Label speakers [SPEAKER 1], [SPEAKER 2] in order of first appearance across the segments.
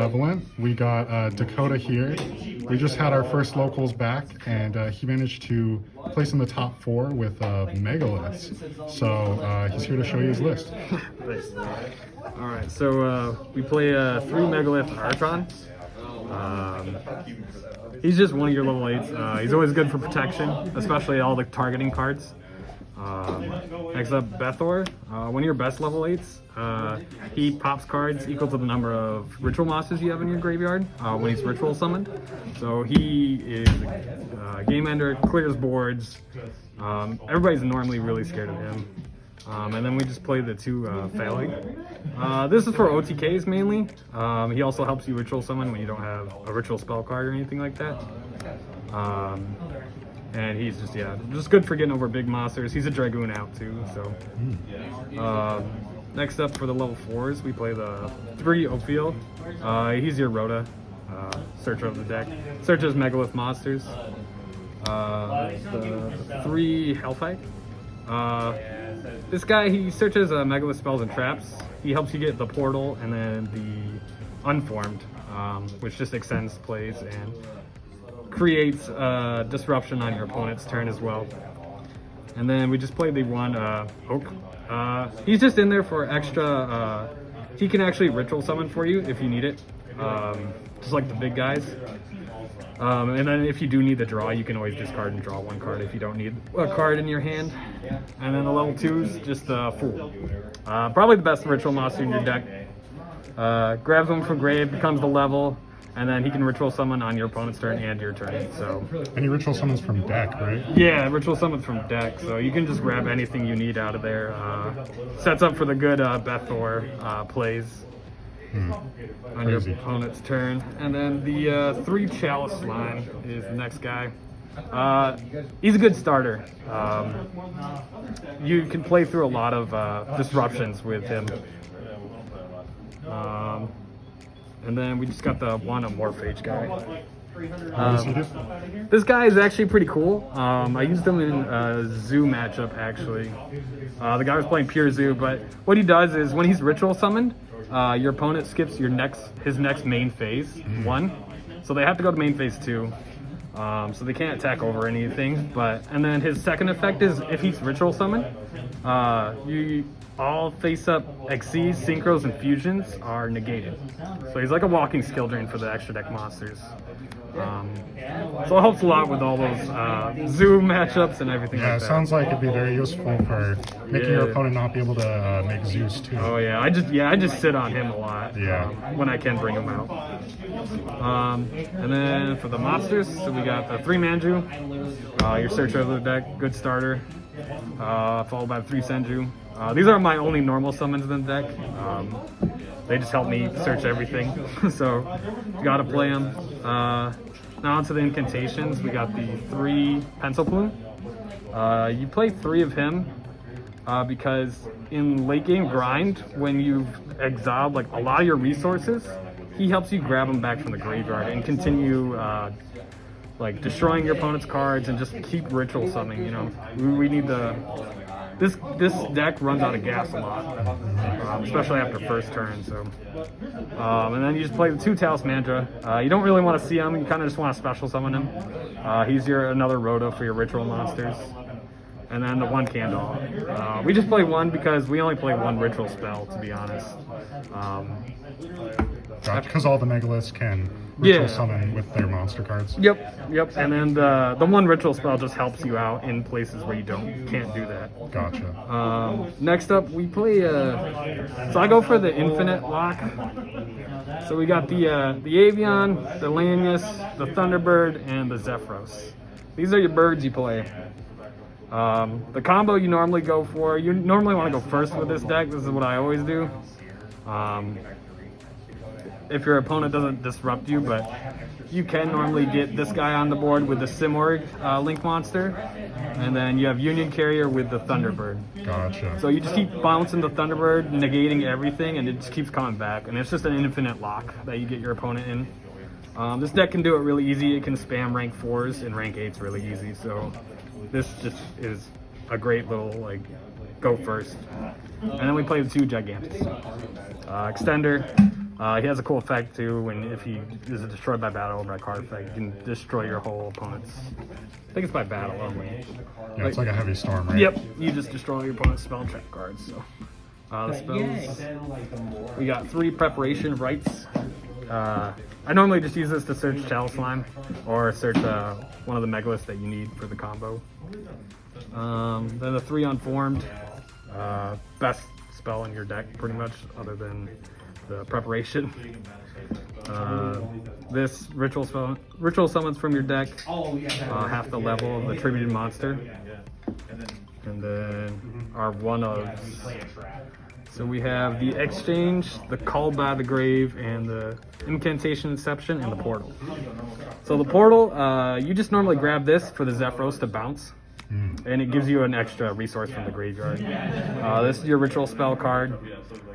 [SPEAKER 1] Malevolent. We got Dakota here. We just had our first locals back, and he managed to place in the top 4 with Megalith. So he's here to show you his list.
[SPEAKER 2] Nice. All right, so we play 3 Megalith Archon. He's just one of your level 8s. He's always good for protection, especially all the targeting cards. Next up, Bethor. One of your best level 8s. He pops cards equal to the number of ritual monsters you have in your graveyard when he's ritual summoned. So he is game ender, clears boards. Everybody's normally really scared of him. And then we just play the 2 Phallic. This is for OTKs mainly. He also helps you ritual summon when you don't have a ritual spell card or anything like that. And he's just good for getting over big monsters. He's a Dragoon out too, so. Next up for the level 4s, we play the 3 Ophiel. He's your Rhoda, searcher of the deck. Searches Megalith monsters. The 3 Hellfight. This guy, he searches Megalith spells and traps. He helps you get the portal and then the unformed, which just extends plays and creates disruption on your opponent's turn as well. And then we just play the 1 Oak. He's just in there for extra. He can actually ritual summon for you if you need it, just like the big guys. And then if you do need the draw, you can always discard and draw 1 card if you don't need a card in your hand. And then the level 2's just Fool. Probably the best ritual monster in your deck. Grabs one from grave, becomes the level, and then he can ritual summon on your opponent's turn and your turn. So.
[SPEAKER 1] And he ritual summons from deck, right?
[SPEAKER 2] Yeah, ritual summons from deck, so you can just grab anything you need out of there. Sets up for the good Bethor plays. On your opponent's turn. And then the 3 Chalice line is the next guy. He's a good starter. You can play through a lot of disruptions with him. And then we just got the 1 Amorphage guy. This guy is actually pretty cool. I used him in a Zoo matchup actually. The guy was playing pure Zoo, but what he does is when he's ritual summoned, your opponent skips his next main phase 1, so they have to go to main phase 2. So they can't attack over anything. And then his second effect is if he's ritual summoned, you all face-up Xyz, Synchros, and Fusions are negated. So he's like a walking skill drain for the extra deck monsters. So it helps a lot with all those Zoo matchups and everything like that.
[SPEAKER 1] Yeah, it sounds like it'd be very useful for making your opponent not be able to make Zeus too.
[SPEAKER 2] Oh yeah, I just sit on him a lot.
[SPEAKER 1] Yeah.
[SPEAKER 2] When I can bring him out. And then for the monsters, so we got the 3 Manju, your searcher of the deck, good starter, followed by the 3 Senju. These are my only normal summons in the deck. They just help me search everything, so gotta play them. Now onto the incantations, we got the 3 Pencil Plume. You play 3 of him because in late game grind, when you've exiled like a lot of your resources, he helps you grab them back from the graveyard and continue like destroying your opponent's cards and just keep ritual summoning. You know, we need this deck runs out of gas a lot, especially after first turn. So, and then you just play the 2 Talos Mandra. You don't really want to see him. You kind of just want to special summon him. He's another Rhoda for your ritual monsters. And then the 1 Candle. We just play 1 because we only play 1 ritual spell, to be honest.
[SPEAKER 1] Because all the Megaliths can ritual summon with their monster cards.
[SPEAKER 2] Yep. And then the 1 ritual spell just helps you out in places where you can't do that.
[SPEAKER 1] Gotcha.
[SPEAKER 2] Next up, we play. So I go for the infinite lock. So we got the Avian, the Lanius, the Thunderbird, and the Zephyros. These are your birds you play. The combo you normally go for. You normally want to go first with this deck. This is what I always do. If your opponent doesn't disrupt you, but you can normally get this guy on the board with the Simorg Link monster, and then you have Union Carrier with the Thunderbird.
[SPEAKER 1] Gotcha.
[SPEAKER 2] So you just keep bouncing the Thunderbird, negating everything, and it just keeps coming back, and it's just an infinite lock that you get your opponent in. This deck can do it really easy. It can spam rank 4s and rank 8s really easy, so this just is a great little like go first. And then we play the 2 Gigantes. Extender. He has a cool effect too. When if he is destroyed by battle or by card effect, you can destroy your whole opponent's. I think it's by battle only.
[SPEAKER 1] Yeah, it's like a heavy storm, right?
[SPEAKER 2] Yep, you just destroy your opponent's spell and trap cards. So the spells. We got 3 preparation rites. I normally just use this to search Chalice Slime or search one of the Megaliths that you need for the combo. Then the 3 unformed. Best spell in your deck, pretty much, other than the preparation. This ritual summons from your deck half the level of the attributed monster, and then our one-ofs. So we have the exchange, the call by the grave, and the incantation inception, and the portal. So the portal, you just normally grab this for the Zephyros to bounce. And it gives you an extra resource from the graveyard. This is your ritual spell card.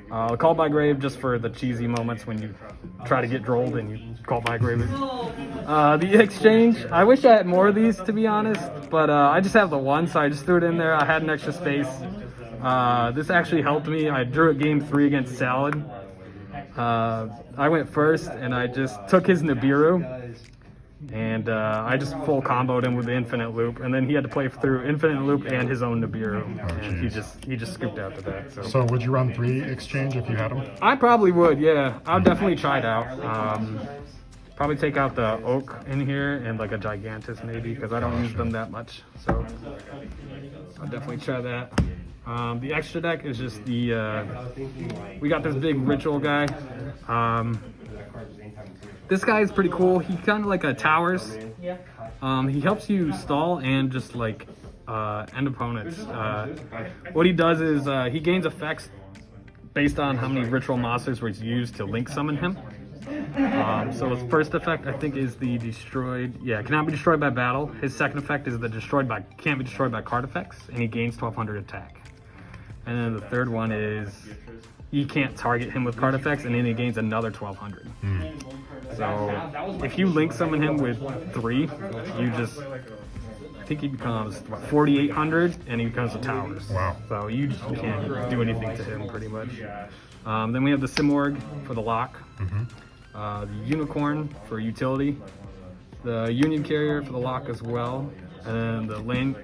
[SPEAKER 2] Call by grave, just for the cheesy moments when you try to get drolled and you call by grave. The exchange, I wish I had more of these, to be honest, but I just have the one, so I just threw it in there. I had an extra space. This actually helped me. I drew it game 3 against Salad. I went first, and I just took his Nibiru. And I just full comboed him with the infinite loop, and then he had to play through infinite loop and his own Nibiru, and he just scooped out the deck.
[SPEAKER 1] So would you run 3 exchange if you had them?
[SPEAKER 2] I probably would, yeah. I'll definitely try it out. Probably take out the oak in here and like a gigantus maybe, because I don't use them that much. So I'll definitely try that. The extra deck is just the we got this big ritual guy. This guy is pretty cool. He's kind of like a towers. He helps you stall and just like end opponents. What he does is he gains effects based on how many ritual monsters were used to link summon him. So his first effect, I think, is the destroyed. Yeah, cannot be destroyed by battle. His second effect is the can't be destroyed by card effects, and he gains 1200 attack. And then the third one is you can't target him with card effects, and then he gains another 1200. So if you link summon him with 3, you just, I think he becomes what, 4800, and he becomes a towers.
[SPEAKER 1] Wow.
[SPEAKER 2] So you just can't do anything to him pretty much. Then we have the Simorg for the lock, the Unicorn for utility, the Union Carrier for the lock as well, and then the Lane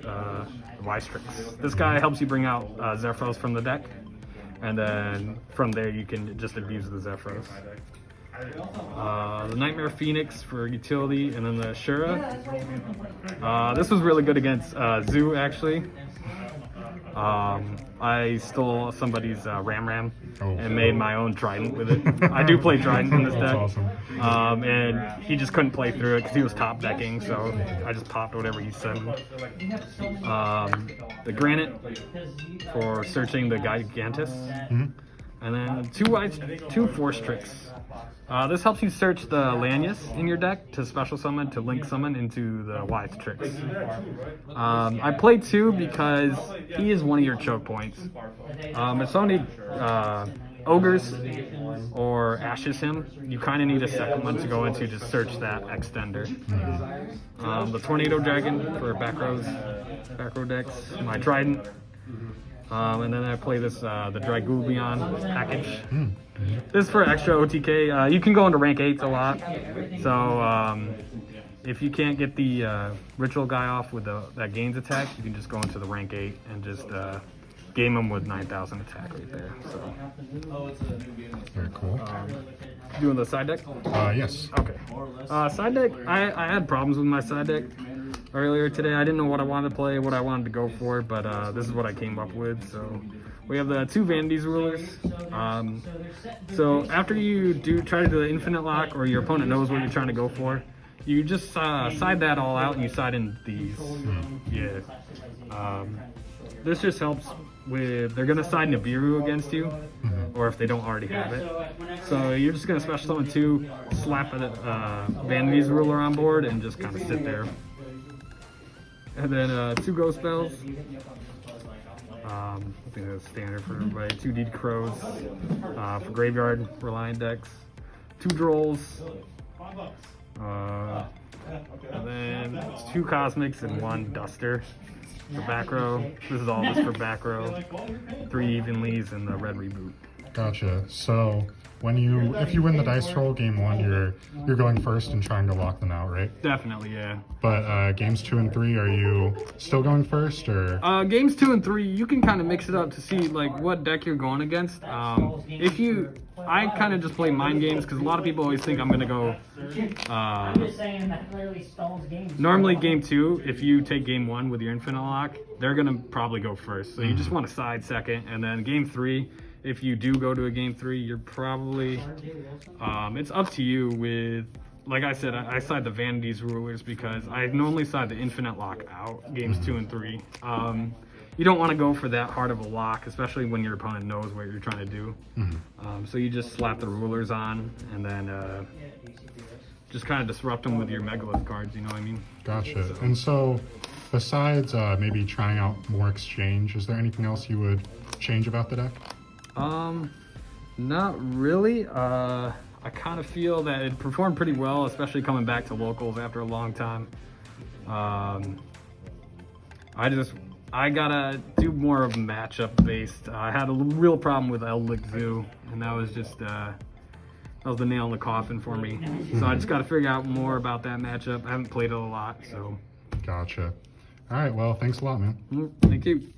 [SPEAKER 2] Wystrix. This guy helps you bring out Zephyros from the deck, and then from there you can just abuse the Zephyros. The Nightmare Phoenix for utility, and then the Shura. This was really good against Zoo, actually. I stole somebody's Ram and made my own Trident with it. I do play Trident in this deck.
[SPEAKER 1] Awesome.
[SPEAKER 2] And he just couldn't play through it because he was top decking, so I just popped whatever he sent. The Granite for searching the Gigantus. And then 2 Force Tricks. This helps you search the Lanius in your deck to special summon, to link summon into the Wise Tricks. I played 2 because he is one of your choke points. If somebody ogres or ashes him, you kind of need a second one to go into to search that extender. The Tornado Dragon for back row decks, my Trident. And then I play this, the Dragubion package. This is for extra OTK. You can go into rank 8s a lot. So if you can't get the ritual guy off with that gains attack, you can just go into the rank 8 and just game him with 9,000 attack right there. So
[SPEAKER 1] Very cool.
[SPEAKER 2] doing the side deck?
[SPEAKER 1] Yes.
[SPEAKER 2] Okay. Side deck, I had problems with my side deck earlier today. I didn't know what I wanted to play, what I wanted to go for, but this is what I came up with. So we have the 2 Vanities Rulers. So after you try to do the infinite lock, or your opponent knows what you're trying to go for, you just side that all out and you side in these. Yeah. This just helps with, they're going to side Nibiru against you, or if they don't already have it. So you're just going to special summon 2, slap a Vanities Ruler on board, and just kind of sit there. And then 2 Ghost Spells. I think that's standard for everybody. 2 Deed Crows for graveyard reliant decks. 2 Drolls. And then 2 Cosmics and 1 Duster for back row. This is all just for back row. 3 Evenlies and the Red Reboot.
[SPEAKER 1] Gotcha. So if you win the dice roll game 1, you're going first and trying to lock them out, right?
[SPEAKER 2] Definitely, yeah.
[SPEAKER 1] But games 2 and 3, are you still going first, or?
[SPEAKER 2] Games 2 and 3, you can kind of mix it up to see like what deck you're going against. I kind of just play mind games because a lot of people always think I'm gonna go. Normally, game 2, if you take game 1 with your infinite lock, they're gonna probably go first. So you just want to side second, and then game 3. If you do go to a game 3, you're probably, it's up to you with, like I said, I side the Vanities Rulers because I normally side the Infinite Lock out, games 2 and 3. You don't want to go for that hard of a lock, especially when your opponent knows what you're trying to do. So you just slap the Rulers on, and then just kind of disrupt them with your Megalith cards, you know what I mean?
[SPEAKER 1] Gotcha. And so, besides maybe trying out more exchange, is there anything else you would change about the deck?
[SPEAKER 2] Not really. I kind of feel that it performed pretty well, especially coming back to locals after a long time. I gotta do more of matchup based. I had a real problem with Eldritch Zoo, and that was just that was the nail in the coffin for me. So I just gotta figure out more about that matchup. I haven't played it a lot, so.
[SPEAKER 1] Gotcha. All right. Well, thanks a lot, man.
[SPEAKER 2] Thank you.